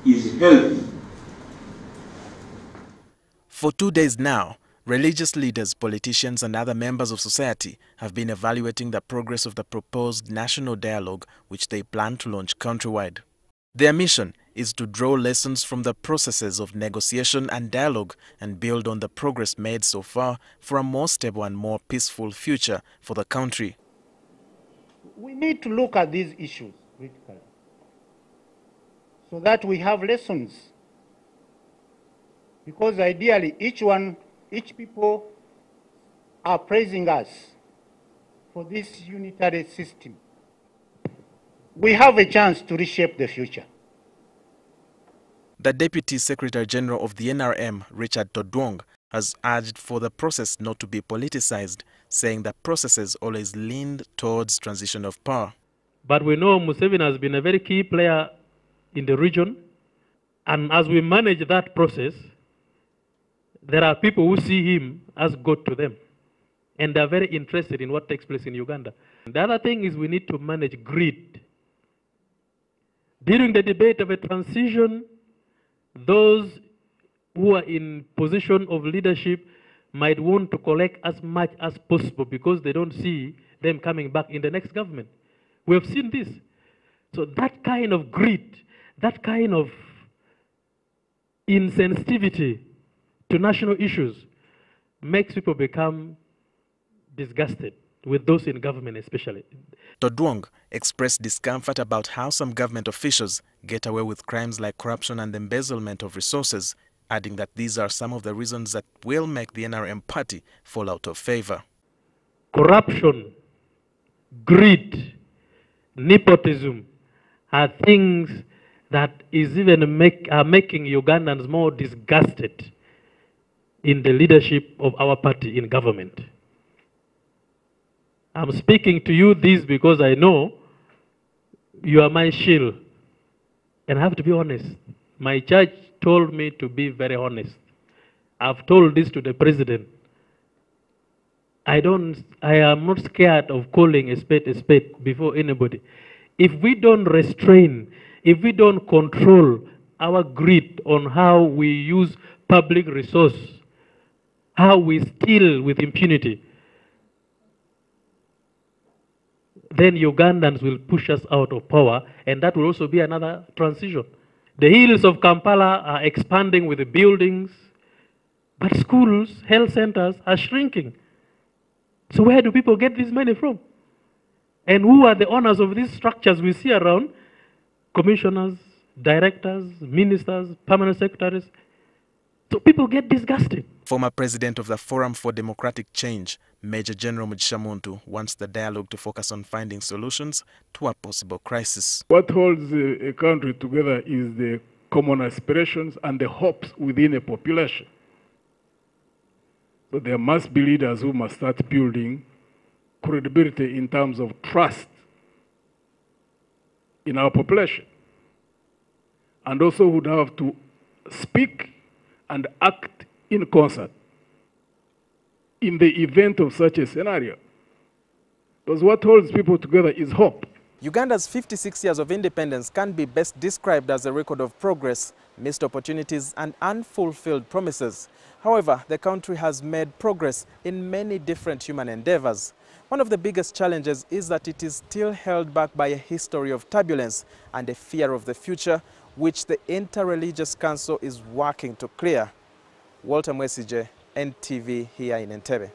is healthy. For 2 days now, religious leaders, politicians and other members of society have been evaluating the progress of the proposed national dialogue which they plan to launch countrywide. Their mission is to draw lessons from the processes of negotiation and dialogue and build on the progress made so far for a more stable and more peaceful future for the country. We need to look at these issues critically so that we have lessons. Because ideally, each people are praising us for this unitary system. We have a chance to reshape the future. The Deputy Secretary General of the NRM, Richard Todwong, has urged for the process not to be politicized, saying the processes always leaned towards transition of power. But we know Museveni has been a very key player in the region, and as we manage that process, there are people who see him as God to them, and they are very interested in what takes place in Uganda. The other thing is we need to manage greed. During the debate of a transition, those who are in position of leadership might want to collect as much as possible because they don't see them coming back in the next government. We have seen this. So that kind of greed, that kind of insensitivity to national issues makes people become disgusted with those in government especially. Todwong expressed discomfort about how some government officials get away with crimes like corruption and embezzlement of resources, adding that these are some of the reasons that will make the NRM party fall out of favor. Corruption, greed, nepotism are things that is even are making Ugandans more disgusted in the leadership of our party in government. I'm speaking to you this because I know you are my shield. And I have to be honest. My church told me to be very honest. I've told this to the president. I am not scared of calling a spade before anybody. If we don't restrain, if we don't control our greed on how we use public resource, how we steal with impunity, then Ugandans will push us out of power, and that will also be another transition. The hills of Kampala are expanding with the buildings, but schools, health centers are shrinking. So where do people get this money from? And who are the owners of these structures we see around? Commissioners, directors, ministers, permanent secretaries. So people get disgusted. Former president of the Forum for Democratic Change, Major General Mugisha Muntu, wants the dialogue to focus on finding solutions to a possible crisis. What holds a country together is the common aspirations and the hopes within a population. So there must be leaders who must start building credibility in terms of trust in our population, and also would have to speak and act in concert in the event of such a scenario. Because what holds people together is hope. Uganda's 56 years of independence can be best described as a record of progress, missed opportunities and unfulfilled promises. However, the country has made progress in many different human endeavors. One of the biggest challenges is that it is still held back by a history of turbulence and a fear of the future, which the Interreligious Council is working to clear. Walter Mwesije, NTV, here in Entebbe.